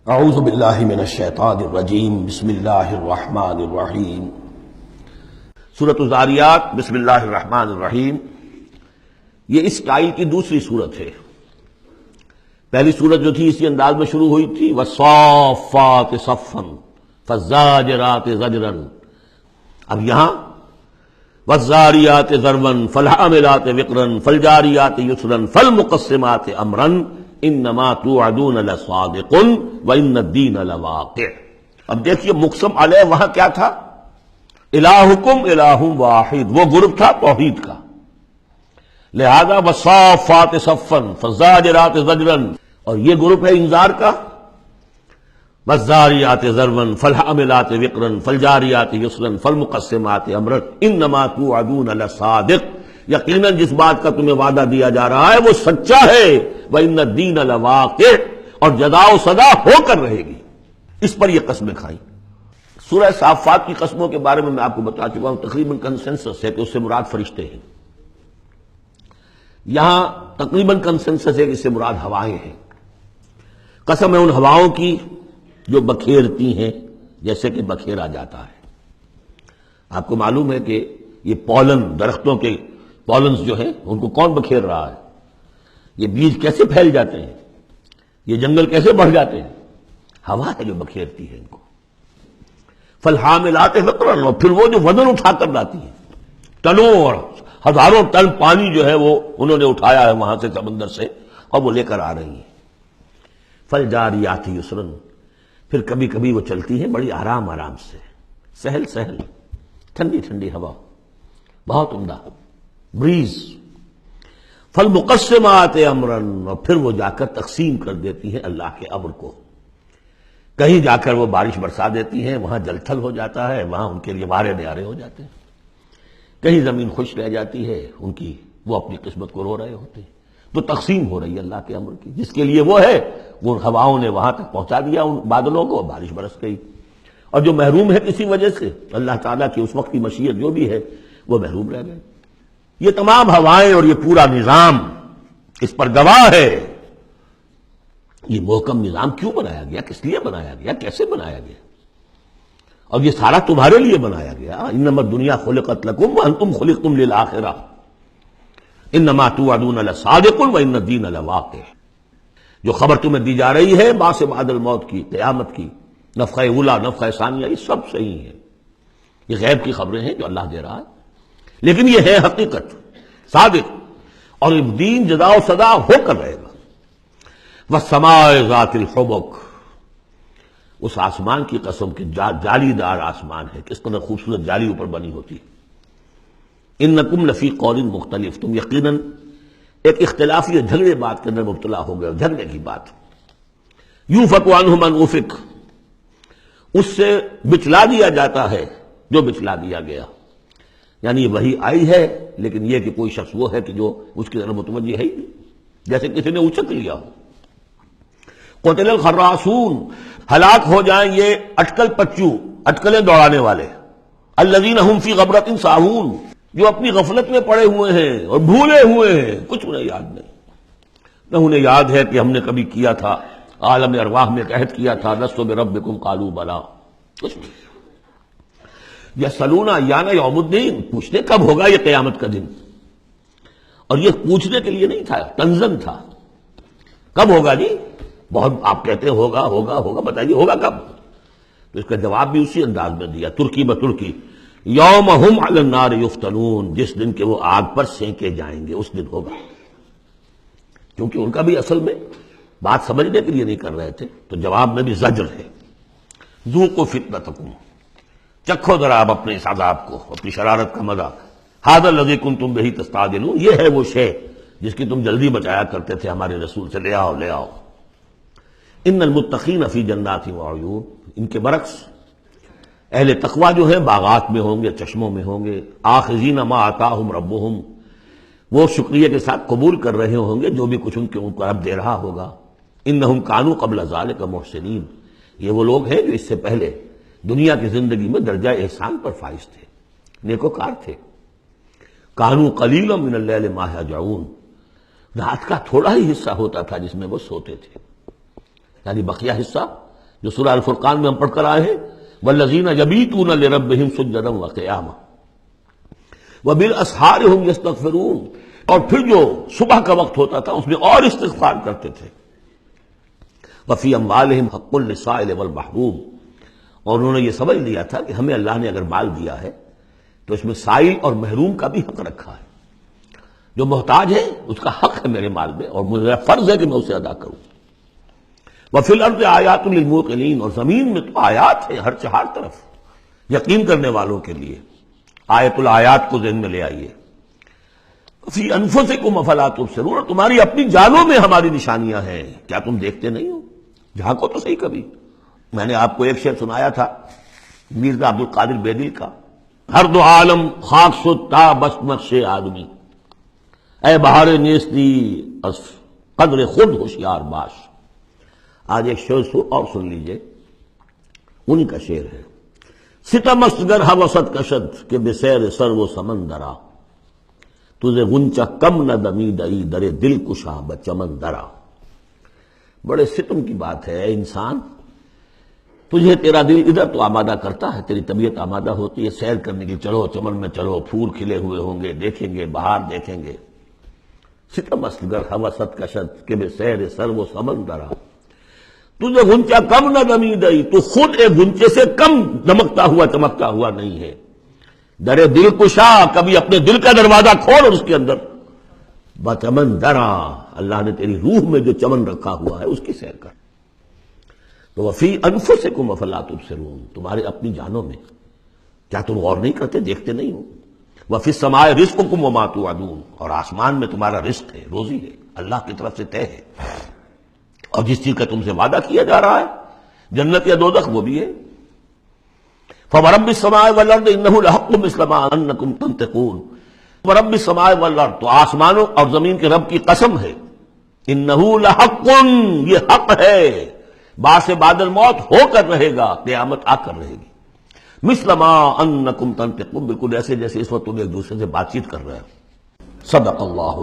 اعوذ باللہ من الشیطان الرجیم بسم اللہ الرحمن الرحیم سورۃ الذاریات بسم اللہ الرحمن الرحیم۔ یہ اس اسٹائل کی دوسری صورت ہے۔ پہلی صورت جو تھی اسی انداز میں شروع ہوئی تھی، والصافات صفا فالزاجرات زجرا۔ اب یہاں والذاریات ذروا فالحاملات وقرا فالجاریات یسرا فالمقسمات امرا انما توعدون لصادق وان الدین لواقع۔ اب دیکھیے مقسم علیہ وہاں کیا تھا؟ الہکم الہ واحد، وہ گروپ تھا توحید کا، لہذا والصافات صفا فالزاجرات زجرا، اور یہ گروپ ہے انذار کا، والذاریات ذروا فالحاملات وقرا فالجاریات یسرا فالمقسمات امرا انما توعدون لصادق، یقیناً جس بات کا تمہیں وعدہ دیا جا رہا ہے وہ سچا ہے، وَإِنَّ الدِّينَ لَوَاقِعٌ، اور جزا و سزا ہو کر رہے گی۔ اس پر یہ قسمیں کھائیں۔ سورہ صافات کی قسموں کے بارے میں آپ کو بتا چکا ہوں، تقریباً کنسنسس ہے کہ اس سے مراد فرشتے ہیں۔ یہاں تقریباً کنسنسس ہے کہ اس سے مراد ہوائیں ہیں۔ قسم ہے ان ہواؤں کی جو بکھیرتی ہیں جیسے کہ بکھیرا جاتا ہے۔ آپ کو معلوم ہے کہ یہ پولن، درختوں کے پولنز جو ہیں ان کو کون بکھیر رہا ہے؟ یہ بیج کیسے پھیل جاتے ہیں، یہ جنگل کیسے بڑھ جاتے ہیں؟ ہوا ہے جو بکھیرتی ہے ان کو۔ فالحاملات وقرا، اور پھر وہ جو وزن اٹھا کر لاتی ہیں، ٹنوں اور ہزاروں ٹن پانی جو ہے وہ انہوں نے اٹھایا ہے وہاں سے سمندر سے، اور وہ لے کر آ رہی ہیں۔ فالجاریات یسرا، پھر کبھی کبھی وہ چلتی ہیں بڑی آرام آرام سے، سہل سہل، ٹھنڈی ٹھنڈی ہوا، بہت عمدہ بریز۔ فالمقسمات امرا، اور پھر وہ جا کر تقسیم کر دیتی ہیں اللہ کے امر کو۔ کہیں جا کر وہ بارش برسا دیتی ہیں، وہاں جل تھل ہو جاتا ہے، وہاں ان کے لیے مارے نیارے ہو جاتے ہیں۔ کہیں زمین خشک رہ جاتی ہے ان کی، وہ اپنی قسمت کو رو رہے ہوتے ہیں۔ تو تقسیم ہو رہی ہے اللہ کے امر کی، جس کے لیے وہ ہے وہ ہوائوں نے وہاں تک پہنچا دیا ان بادلوں کو، بارش برس گئی۔ اور جو محروم ہے کسی وجہ سے، اللہ تعالیٰ کی اس وقت کی مشیت جو بھی ہے، وہ محروم رہ گئے۔ یہ تمام ہوائیں اور یہ پورا نظام اس پر گواہ ہے۔ یہ محکم نظام کیوں بنایا گیا، کس لیے بنایا گیا، کیسے بنایا گیا؟ اور یہ سارا تمہارے لیے بنایا گیا۔ انما الدنیا خلقت لکم وانتم خلقتم للآخرہ انما توعدون لصادق وان الدین لواقع۔ جو خبر تمہیں دی جا رہی ہے بعث بعد الموت کی، قیامت کی، نفخہ اولیٰ، نفخہ ثانیہ، یہ سب صحیح ہے۔ یہ غیب کی خبریں ہیں جو اللہ دے رہا ہے، لیکن یہ ہے حقیقت، صادق، اور دین جزا و سزا ہو کر رہے گا۔ والسماء ذات الحبک، اس آسمان کی قسم کہ جالی دار آسمان ہے، کس قدر خوبصورت جالی اوپر بنی ہوتی ہے۔ انکم لفی قول مختلف، تم یقیناً ایک اختلافی جھگڑے بات کے اندر مبتلا ہو گئے، جھگڑے کی بات۔ یوفک عنہ من افک، اس سے بچلا دیا جاتا ہے جو بچلا دیا گیا، یعنی وہی آئی ہے لیکن یہ کہ کوئی شخص وہ ہے کہ جو اس کی طرف متوجہ ہے ہی نہیں، جیسے کسی نے اچک لیا ہو۔ قتل الخراصون، ہلاک ہو جائیں یہ اٹکل پچو، اٹکلیں دوڑانے والے، الذین هم فی غفلۃ ساہون، جو اپنی غفلت میں پڑے ہوئے ہیں اور بھولے ہوئے ہیں، کچھ انہیں یاد نہیں۔ نہ انہیں یاد ہے کہ ہم نے کبھی کیا تھا، عالم ارواح میں عہد کیا تھا، لست بربکم قالوا بلا، کچھ نہیں۔ یسألون ایان یوم الدین، پوچھتے کب ہوگا یہ قیامت کا دن، اور یہ پوچھنے کے لیے نہیں تھا، تنزن تھا، کب ہوگا جی؟ بہت آپ کہتے ہیں ہوگا ہوگا ہوگا، بتائیے ہوگا کب؟ تو اس کا جواب بھی اسی انداز میں دیا، ترکی بترکی، یوم ہم علی النار یفتنون، جس دن کے وہ آگ پر سینکے جائیں گے، اس دن ہوگا۔ کیونکہ ان کا بھی اصل میں بات سمجھنے کے لیے نہیں کر رہے تھے، تو جواب میں بھی زجر ہے۔ ذوقوا فتنتکم، چکھو ذرا آپ اپنے اس عذاب کو، اپنی شرارت کا مزہ۔ ھذا الذی کنتم بہ تستعجلون، یہ ہے وہ شے جس کی تم جلدی بچایا کرتے تھے ہمارے رسول سے، لے آؤ لے آؤ۔ ان المتقین فی جنات وعیون، ان کے برعکس اہل تقویٰ جو ہیں باغات میں ہوں گے، چشموں میں ہوں گے، آخذین ما آتاہم ربہم، وہ شکریہ کے ساتھ قبول کر رہے ہوں گے جو بھی کچھ ان کو رب دے رہا ہوگا۔ انہم کانوا قبل ذلک محسنین، یہ وہ لوگ ہیں جو اس سے پہلے دنیا کی زندگی میں درجہ احسان پر فائز تھے، نیکوکار تھے۔ کانوا قلیلا من اللیل ما یہجعون، رات کا تھوڑا ہی حصہ ہوتا تھا جس میں وہ سوتے تھے، یعنی بقیہ حصہ جو سورہ الفرقان میں ہم پڑھ کر آئے ہیں، والذین یبیتون لربہم سجدا وقیاما وبالاسحار هم یستغفرون، اور پھر جو صبح کا وقت ہوتا تھا اس میں اور استغفار کرتے تھے۔ وفی اموالہم حق للسائل والمحروم، اور انہوں نے یہ سمجھ لیا تھا کہ ہمیں اللہ نے اگر مال دیا ہے تو اس میں سائل اور محروم کا بھی حق رکھا ہے، جو محتاج ہے اس کا حق ہے میرے مال میں، اور میرا فرض ہے کہ میں اسے ادا کروں۔ وفی الارض آیات للموقنین، اور زمین میں تو آیات ہیں ہر چہار طرف یقین کرنے والوں کے لیے۔ آیت الآیات کو ذہن میں لے آئیے۔ فی انفسکم افلا تبصرون، اور تمہاری اپنی جانوں میں ہماری نشانیاں ہیں، کیا تم دیکھتے نہیں ہو؟ جھانکو تو صحیح کبھی۔ میں نے آپ کو ایک شعر سنایا تھا میرزا عبد القادر بیدل کا، ہر دو عالم خاک شد تا بس نقش آدمی، اے بہار نیستی از قدر خود ہوشیار باش۔ آج ایک شعر اور سن لیجئے، انہی کا شعر ہے۔ ستم است گر ہوست کشد کہ بسیر سر و سمندرا، تجھے غنچہ کم نہ دمیدئی در دل کشا بچمن درا۔ بڑے ستم کی بات ہے، اے انسان، تجھے تیرا دل ادھر تو آمادہ کرتا ہے، تیری طبیعت آمادہ ہوتی ہے سیر کرنے کی، چلو چمن میں چلو، پھول کھلے ہوئے ہوں گے، دیکھیں گے، بہار دیکھیں گے۔ ستم است گر ہوست کشد کہ بسیر سر و سمندرا، تجھے غنچہ کم نہ دمیدئی، تو خود ایک غنچے سے کم دمکتا ہوا چمکتا ہوا نہیں ہے۔ در دل کشا، کبھی اپنے دل کا دروازہ کھول اور اس کے اندر بچمن درا، اللہ نے تیری روح میں جو چمن رکھا ہوا ہے اس کی سیر کر۔ تو وفی انفسکم افلا تبصرون، تمہارے اپنی جانوں میں کیا تم غور نہیں کرتے، دیکھتے نہیں ہو؟ وفی السماء رزقکم وما توعدون، اور آسمان میں تمہارا رزق ہے، روزی ہے، اللہ کی طرف سے طے ہے، اور جس چیز کا تم سے وعدہ کیا جا رہا ہے جنت یا دوزخ وہ بھی ہے۔ فورب السماء والارض انہ لحق مثل ما انکم تنطقون، ورب السماء والارض، تو آسمانوں اور زمین کے رب کی قسم ہے، انہ لحق، یہ حق ہے، باعث بعد الموت ہو کر رہے گا، قیامت آ کر رہے گی۔ مثل ما انکم تنطقون، بالکل ایسے جیسے اس وقت تم ایک دوسرے سے بات چیت کر رہے ہیں۔ صدق اللہ